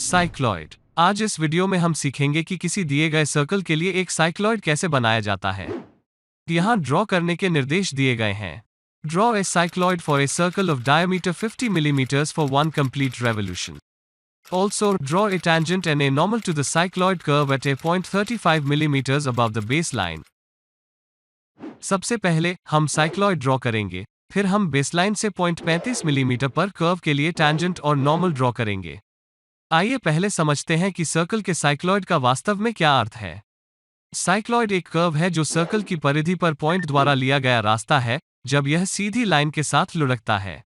Cycloid. आज इस video में हम सीखेंगे कि किसी दिए गए सर्कल के लिए एक साइक्लॉइड कैसे बनाया जाता है। यहाँ ड्रॉ करने के निर्देश दिए गए हैं। Draw a cycloid for a circle of diameter 50 mm for one complete revolution. Also, draw a tangent and a normal to the cycloid curve at a point 35 mm above the baseline. सबसे पहले हम cycloid draw करेंगे, फिर हम baseline से 0.35 millimetre पर curve के लिए टैंजेंट और नॉर्मल ड्रॉ करेंगे। आइए पहले समझते हैं कि सर्कल के साइक्लॉइड का वास्तव में क्या अर्थ है। साइक्लॉइड एक कर्व है जो सर्कल की परिधि पर पॉइंट द्वारा लिया गया रास्ता है, जब यह सीधी लाइन के साथ लुढ़कता है।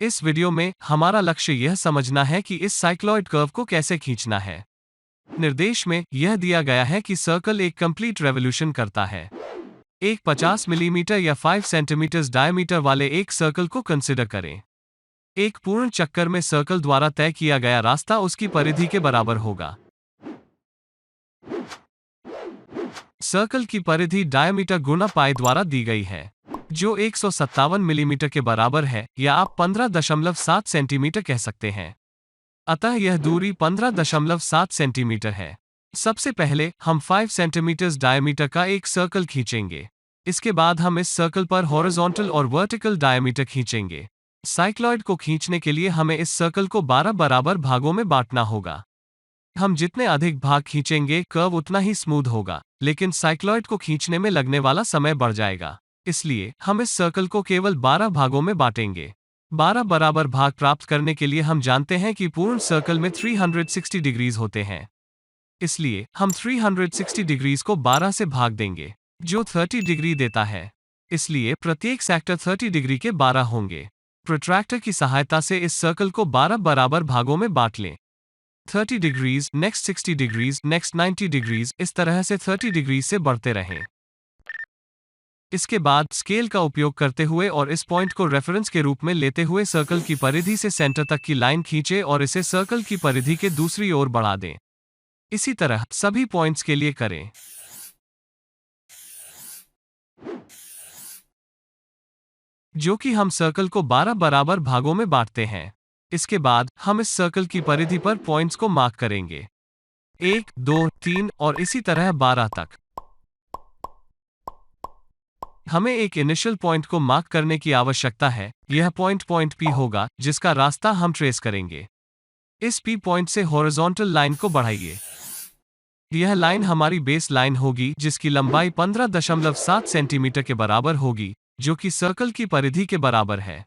इस वीडियो में हमारा लक्ष्य यह समझना है कि इस साइक्लॉइड कर्व को कैसे खींचना है। निर्देश में यह दिया गया है कि सर्कल एक कंप्लीट रेवोल्यूशन करता है। एक 50 मिलीमीटर या 5 सेंटीमीटर डायमीटर वाले एक सर्कल को कंसिडर करें। एक पूर्ण चक्कर में सर्कल द्वारा तय किया गया रास्ता उसकी परिधि के बराबर होगा। सर्कल की परिधि डायमीटर गुणा पाई द्वारा दी गई है, जो 157 मिलीमीटर के बराबर है, या आप 15.7 सेंटीमीटर कह सकते हैं। अतः यह दूरी 15.7 सेंटीमीटर है। सबसे पहले हम 5 सेंटीमीटर डायमीटर का एक सर्कल खींचेंगे। इसके बाद हम इस सर्कल पर हॉरिजॉन्टल और वर्टिकल डायमीटर खींचेंगे। साइक्लॉइड को खींचने के लिए हमें इस सर्कल को 12 बराबर भागों में बांटना होगा। हम जितने अधिक भाग खींचेंगे कर्व उतना ही स्मूथ होगा, लेकिन साइक्लॉइड को खींचने में लगने वाला समय बढ़ जाएगा। इसलिए हम इस सर्कल को केवल 12 भागों में बांटेंगे। 12 बराबर भाग प्राप्त करने के लिए हम जानते हैं कि पूर्ण सर्कल में 360 डिग्रीज होते हैं। इसलिए हम 360 डिग्रीज को 12 से भाग देंगे, जो 30 डिग्री देता है। इसलिए प्रत्येक सेक्टर 30 डिग्री के 12 होंगे। प्रोट्रैक्टर की सहायता से इस सर्कल को 12 बराबर भागों में बांट लें। 30 degrees, next 60 degrees, next 90 degrees, इस तरह से 30 डिग्रीज से बढ़ते रहें। इसके बाद स्केल का उपयोग करते हुए और इस पॉइंट को रेफरेंस के रूप में लेते हुए सर्कल की परिधि से सेंटर तक की लाइन खींचें और इसे सर्कल की परिधि के दूसरी ओर बढ़ा दें। इसी तरह सभी पॉइंट्स के लिए करें। जो कि हम सर्कल को 12 बराबर भागों में बांटते हैं। इसके बाद हम इस सर्कल की परिधि पर पॉइंट्स को मार्क करेंगे, 1, 2, 3 और इसी तरह 12 तक। हमें एक इनिशियल पॉइंट को मार्क करने की आवश्यकता है। यह पॉइंट P होगा, जिसका रास्ता हम ट्रेस करेंगे। इस P पॉइंट से हॉरिजॉन्टल लाइन को बढ़ाइए। यह लाइन हमारी बेस लाइन होगी, जिसकी लंबाई 15.7 सेंटीमीटर के बराबर होगी, जो कि सर्कल की परिधि के बराबर है।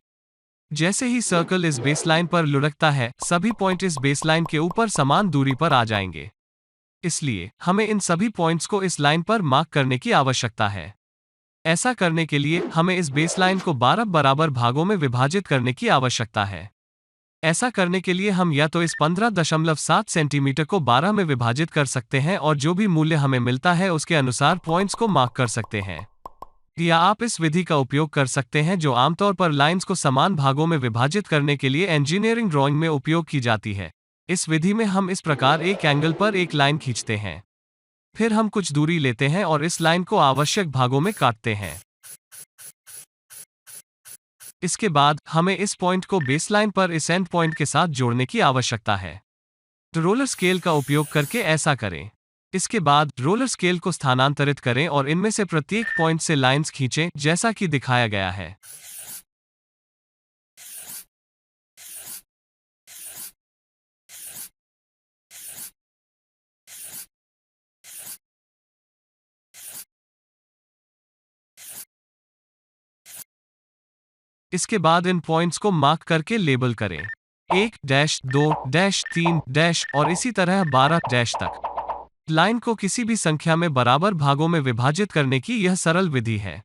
जैसे ही सर्कल इस बेसलाइन पर लुढ़कता है, सभी पॉइंट इस बेसलाइन के ऊपर समान दूरी पर आ जाएंगे। इसलिए हमें इन सभी पॉइंट्स को इस लाइन पर मार्क करने की आवश्यकता है। ऐसा करने के लिए हमें इस बेसलाइन को 12 बराबर भागों में विभाजित करने की आवश्यकता है। ऐसा करने के लिए हम या तो इस 15.7 सेंटीमीटर को 12 में विभाजित कर सकते हैं और जो भी मूल्य हमें मिलता है उसके अनुसार पॉइंट्स को मार्क कर सकते हैं, या आप इस विधि का उपयोग कर सकते हैं जो आमतौर पर लाइंस को समान भागों में विभाजित करने के लिए इंजीनियरिंग ड्राइंग में उपयोग की जाती है। इस विधि में हम इस प्रकार एक एंगल पर एक लाइन खींचते हैं, फिर हम कुछ दूरी लेते हैं और इस लाइन को आवश्यक भागों में काटते हैं। इसके बाद हमें इस पॉइंट को बेसलाइन पर इस एंड पॉइंट के साथ जोड़ने की आवश्यकता है। तो रोलर स्केल का उपयोग करके ऐसा करें। इसके बाद रोलर स्केल को स्थानांतरित करें और इनमें से प्रत्येक पॉइंट से लाइंस खींचें, जैसा कि दिखाया गया है। इसके बाद इन पॉइंट्स को मार्क करके लेबल करें, 1, 2, 3 और इसी तरह 12 तक। लाइन को किसी भी संख्या में बराबर भागों में विभाजित करने की यह सरल विधि है,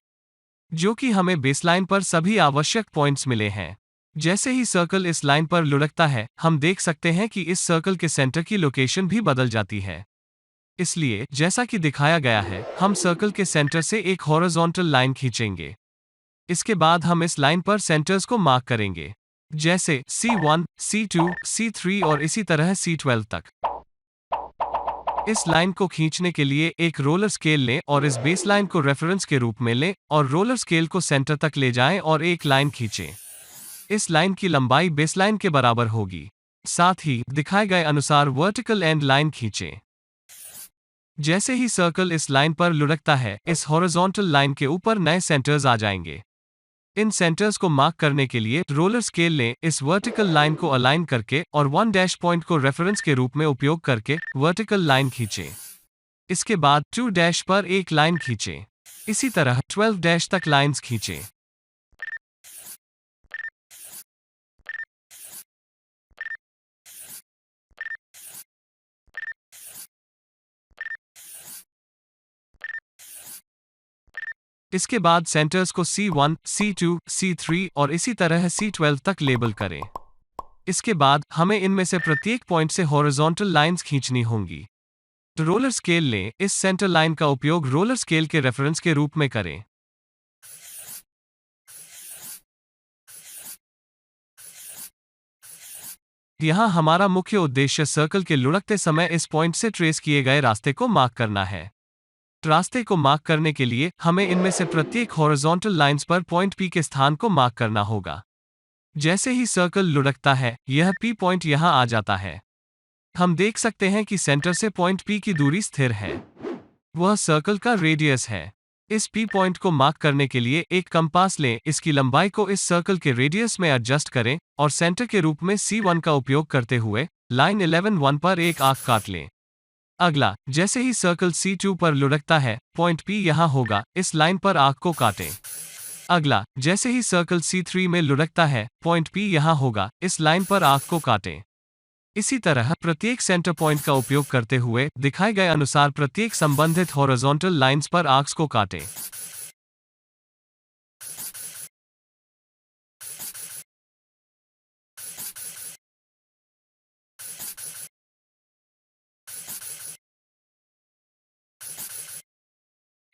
जो कि हमें बेसलाइन पर सभी आवश्यक पॉइंट्स मिले हैं। जैसे ही सर्कल इस लाइन पर लुढ़कता है, हम देख सकते हैं कि इस सर्कल के सेंटर की लोकेशन भी बदल जाती है। इसलिए जैसा कि दिखाया गया है, हम सर्कल के सेंटर से एक हॉरिजॉन्टल लाइन खींचेंगे। इसके बाद हम इस लाइन पर सेंटर्स को मार्क करेंगे, जैसे C1, C2, C3 और इसी तरह C12 तक। इस लाइन को खींचने के लिए एक रोलर स्केल लें और इस बेसलाइन को रेफरेंस के रूप में लें और रोलर स्केल को सेंटर तक ले जाएं और एक लाइन खींचें। इस लाइन की लंबाई बेसलाइन के बराबर होगी। साथ ही दिखाए गए अनुसार वर्टिकल एंड लाइन खींचें। जैसे ही सर्कल इस लाइन पर लुढ़कता है, इस हॉरिजॉन्टल लाइन के ऊपर नए सेंटर्स आ जाएंगे। इन सेंटर्स को मार्क करने के लिए रोलर स्केल लें, इस वर्टिकल लाइन को अलाइन करके और 1 डैश पॉइंट को रेफरेंस के रूप में उपयोग करके वर्टिकल लाइन खींचें। इसके बाद 2 डैश पर एक लाइन खींचें। इसी तरह 12 डैश तक लाइंस खींचें। इसके बाद सेंटर्स को C1, C2, C3 और इसी तरह C12 तक लेबल करें। इसके बाद हमें इनमें से प्रत्येक पॉइंट से हॉरिजॉन्टल लाइंस खींचनी होंगी। तो रोलर स्केल लें, इस सेंटर लाइन का उपयोग रोलर स्केल के रेफरेंस के रूप में करें। यहाँ हमारा मुख्य उद्देश्य सर्कल के लुढ़कते समय इस पॉइंट से ट्रेस किए गए रास्ते को मार्क करना है। रास्ते को मार्क करने के लिए हमें इनमें से प्रत्येक हॉरिजॉन्टल लाइंस पर पॉइंट P के स्थान को मार्क करना होगा। जैसे ही सर्कल लुढ़कता है, यह P पॉइंट यहाँ आ जाता है। हम देख सकते हैं कि सेंटर से पॉइंट P की दूरी स्थिर है। वह सर्कल का रेडियस है। इस P पॉइंट को मार्क करने के लिए एक कंपास लें, इसकी लंबाई को इस सर्कल के रेडियस में एडजस्ट करें और सेंटर के रूप में C1 का उपयोग करते हुए लाइन 11-1 पर एक आर्क काट लें। अगला, जैसे ही सर्कल C2 पर लुढ़कता है, पॉइंट P यहाँ होगा, इस लाइन पर आर्क को काटें। अगला, जैसे ही सर्कल C3 में लुढ़कता है, पॉइंट P यहाँ होगा, इस लाइन पर आर्क को काटें। इसी तरह प्रत्येक सेंटर पॉइंट का उपयोग करते हुए दिखाए गए अनुसार प्रत्येक संबंधित हॉरिजॉन्टल लाइंस पर आर्क्स को काटें।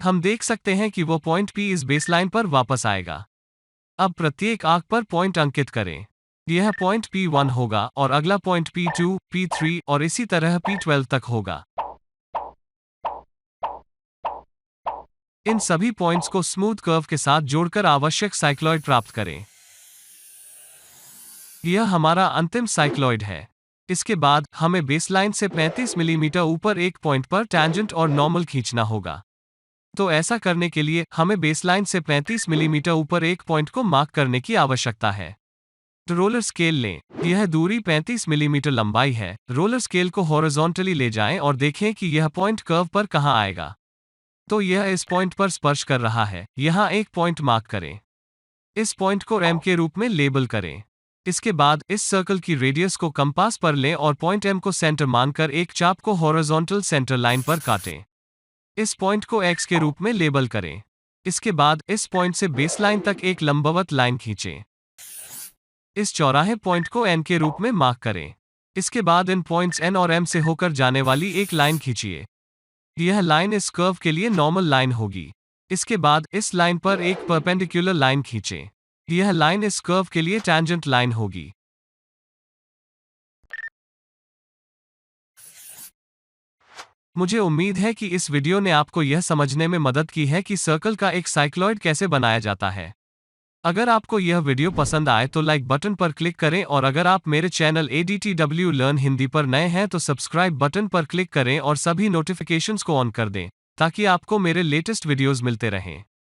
हम देख सकते हैं कि वो पॉइंट P इस बेसलाइन पर वापस आएगा। अब प्रत्येक आर्क पर पॉइंट अंकित करें। यह पॉइंट P1 होगा और अगला पॉइंट P2, P3 और इसी तरह P12 तक होगा। इन सभी पॉइंट्स को स्मूथ कर्व के साथ जोड़कर आवश्यक साइक्लॉइड प्राप्त करें। यह हमारा अंतिम साइक्लॉइड है। इसके बाद हमें बेसलाइन से 35 मिलीमीटर ऊपर एक पॉइंट पर टैंजेंट और नॉर्मल खींचना होगा। तो ऐसा करने के लिए हमें बेसलाइन से 35 मिलीमीटर ऊपर एक पॉइंट को मार्क करने की आवश्यकता है। तो रोलर स्केल लें, यह दूरी 35 मिलीमीटर लंबाई है। रोलर स्केल को हॉरिजॉन्टली ले जाएं और देखें कि यह पॉइंट कर्व पर कहां आएगा। तो यह इस पॉइंट पर स्पर्श कर रहा है। यहां एक पॉइंट मार्क करें। इस पॉइंट को M के रूप में लेबल करें। इसके बाद इस सर्कल की रेडियस को कंपास पर लें और पॉइंट M को सेंटर मानकर एक चाप को हॉरिजॉन्टल सेंटर लाइन पर काटें। इस पॉइंट को X के रूप में लेबल करें। इसके बाद इस पॉइंट से बेसलाइन तक एक लंबवत लाइन खींचें। इस चौराहे पॉइंट को N के रूप में मार्क करें। इसके बाद इन पॉइंट्स N और M से होकर जाने वाली एक लाइन खींचिए। यह लाइन इस कर्व के लिए नॉर्मल लाइन होगी। इसके बाद इस लाइन पर एक परपेंडिकुलर लाइन खींचें। यह लाइन इस कर्व के लिए टैंजेंट लाइन होगी। मुझे उम्मीद है कि इस वीडियो ने आपको यह समझने में मदद की है कि सर्कल का एक साइक्लॉइड कैसे बनाया जाता है। अगर आपको यह वीडियो पसंद आए तो लाइक बटन पर क्लिक करें और अगर आप मेरे चैनल ADTW लर्न हिंदी पर नए हैं तो सब्सक्राइब बटन पर क्लिक करें और सभी नोटिफिकेशंस को ऑन कर दें ताकि आपको मेरे लेटेस्ट वीडियोस मिलते रहें।